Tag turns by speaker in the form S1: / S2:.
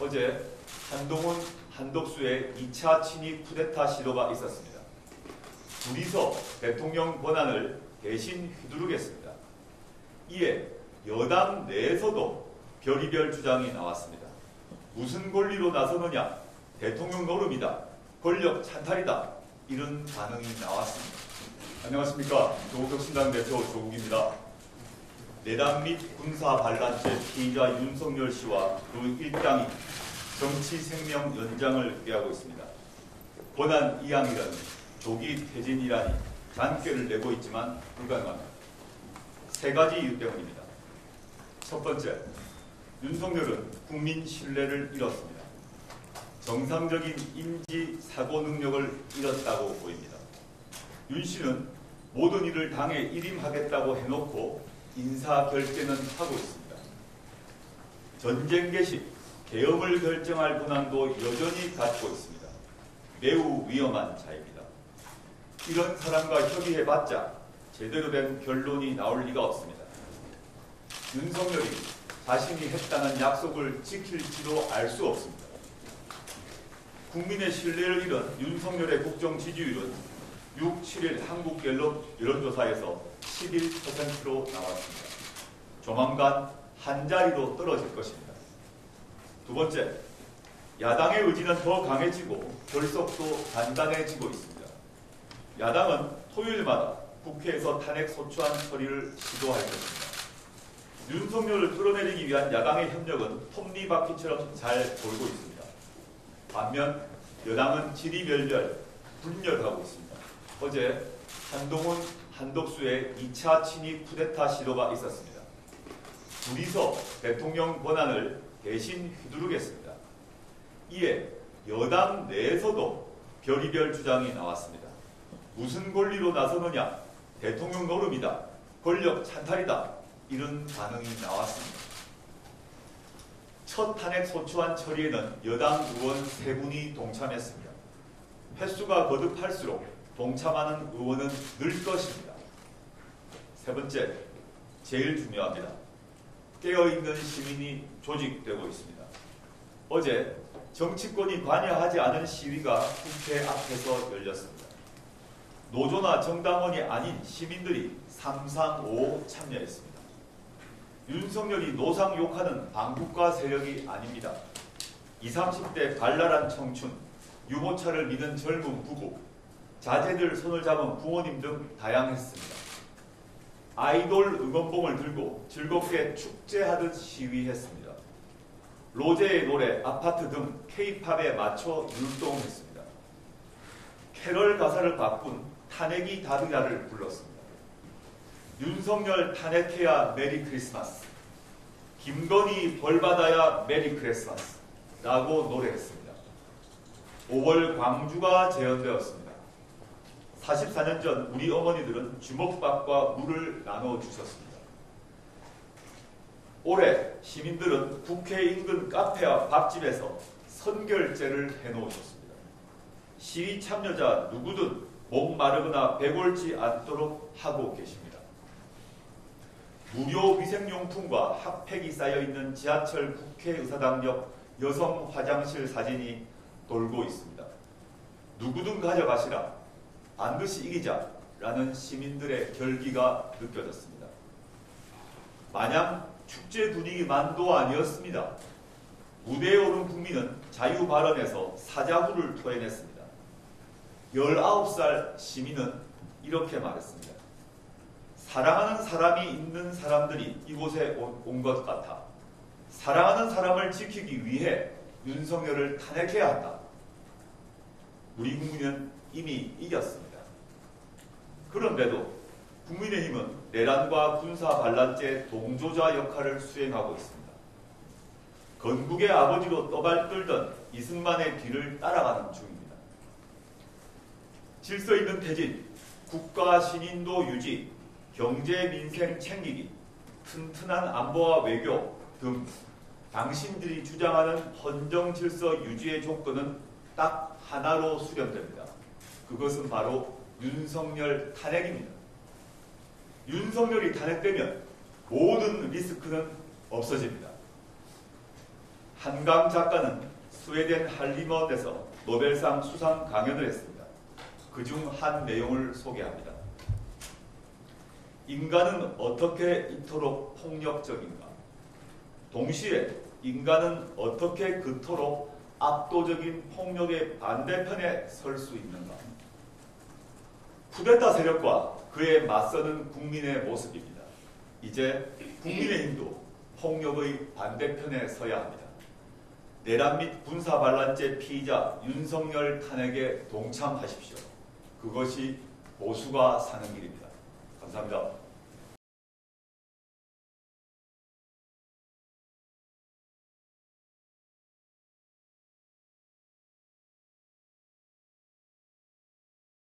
S1: 어제 한동훈, 한덕수의 2차 친위 쿠데타 시도가 있었습니다. 둘이서 대통령 권한을 대신 휘두르겠습니다. 이에 여당 내에서도 별의별 주장이 나왔습니다. 무슨 권리로 나서느냐? 대통령 노름이다. 권력 찬탈이다. 이런 반응이 나왔습니다. 안녕하십니까. 조국혁신당 대표 조국입니다. 내당 및 군사 반란죄 피의자 윤석열 씨와 그 일당이 정치 생명 연장을 기하고 있습니다. 권한 이양이라니 조기 퇴진이라니 잔꾀를 내고 있지만 불가능합니다. 세 가지 이유 때문입니다. 첫 번째, 윤석열은 국민 신뢰를 잃었습니다. 정상적인 인지 사고 능력을 잃었다고 보입니다. 윤 씨는 모든 일을 당에 일임하겠다고 해놓고 인사 결재는 하고 있습니다. 전쟁 개시, 계엄을 결정할 권한도 여전히 갖고 있습니다. 매우 위험한 자입니다. 이런 사람과 협의해봤자 제대로 된 결론이 나올 리가 없습니다. 윤석열이 자신이 했다는 약속을 지킬지도 알 수 없습니다. 국민의 신뢰를 잃은 윤석열의 국정 지지율은 6, 7일 한국갤럽 여론조사에서 11%로 나왔습니다. 조만간 한 자리로 떨어질 것입니다. 두 번째, 야당의 의지는 더 강해지고 결속도 단단해지고 있습니다. 야당은 토요일마다 국회에서 탄핵 소추안 처리를 시도할 것입니다. 윤석열을 끌어내리기 위한 야당의 협력은 톱니바퀴처럼 잘 돌고 있습니다. 반면 여당은 지리멸렬, 분열하고 있습니다. 어제 한동훈, 한덕수의 2차 친위 쿠데타 시도가 있었습니다. 둘이서 대통령 권한을 대신 휘두르겠습니다. 이에 여당 내에서도 별의별 주장이 나왔습니다. 무슨 권리로 나서느냐? 대통령 노름이다. 권력 찬탈이다. 이런 반응이 나왔습니다. 첫 탄핵 소추안 처리에는 여당 의원 3분이 동참했습니다. 횟수가 거듭할수록 동참하는 의원은 늘 것입니다. 세 번째, 제일 중요합니다. 깨어있는 시민이 조직되고 있습니다. 어제 정치권이 관여하지 않은 시위가 국회 앞에서 열렸습니다. 노조나 정당원이 아닌 시민들이 삼상오오 참여했습니다. 윤석열이 노상 욕하는 반국가 세력이 아닙니다. 20, 30대 발랄한 청춘, 유모차를 미는 젊은 부부, 자제들 손을 잡은 부모님 등 다양했습니다. 아이돌 응원봉을 들고 즐겁게 축제하듯 시위했습니다. 로제의 노래, 아파트 등 K-팝에 맞춰 율동했습니다. 캐럴 가사를 바꾼 탄핵이 답이다를 불렀습니다. 윤석열 탄핵해야 메리 크리스마스, 김건희 벌받아야 메리 크리스마스 라고 노래했습니다. 5월 광주가 재현되었습니다. 44년 전 우리 어머니들은 주먹밥과 물을 나눠주셨습니다. 올해 시민들은 국회 인근 카페와 밥집에서 선결제를 해놓으셨습니다. 시위 참여자 누구든 목 마르거나 배골지 않도록 하고 계십니다. 무료 위생용품과 핫팩이 쌓여있는 지하철 국회의사당 옆 여성 화장실 사진이 돌고 있습니다. 누구든 가져가시라. 반드시 이기자라는 시민들의 결기가 느껴졌습니다. 마냥 축제 분위기만도 아니었습니다. 무대에 오른 국민은 자유 발언에서 사자후를 토해냈습니다. 19살 시민은 이렇게 말했습니다. 사랑하는 사람이 있는 사람들이 이곳에 온 것 같아. 사랑하는 사람을 지키기 위해 윤석열을 탄핵해야 한다. 우리 국민은 이미 이겼습니다. 그런데도 국민의힘은 내란과 군사 반란죄 동조자 역할을 수행하고 있습니다. 건국의 아버지로 떠발들던 이승만의 뒤를 따라가는 중입니다. 질서 있는 퇴진, 국가 신인도 유지, 경제 민생 챙기기, 튼튼한 안보와 외교 등 당신들이 주장하는 헌정 질서 유지의 조건은 딱 하나로 수렴됩니다. 그것은 바로 윤석열 탄핵입니다. 윤석열이 탄핵되면 모든 리스크는 없어집니다. 한강 작가는 스웨덴 할리머드에서 노벨상 수상 강연을 했습니다. 그중 한 내용을 소개합니다. 인간은 어떻게 이토록 폭력적인가? 동시에 인간은 어떻게 그토록 압도적인 폭력의 반대편에 설 수 있는가? 쿠데타 세력과 그에 맞서는 국민의 모습입니다. 이제 국민의힘도 폭력의 반대편에 서야 합니다. 내란 및 군사반란죄 피의자 윤석열 탄핵에 동참하십시오. 그것이 보수가 사는 길입니다. 감사합니다.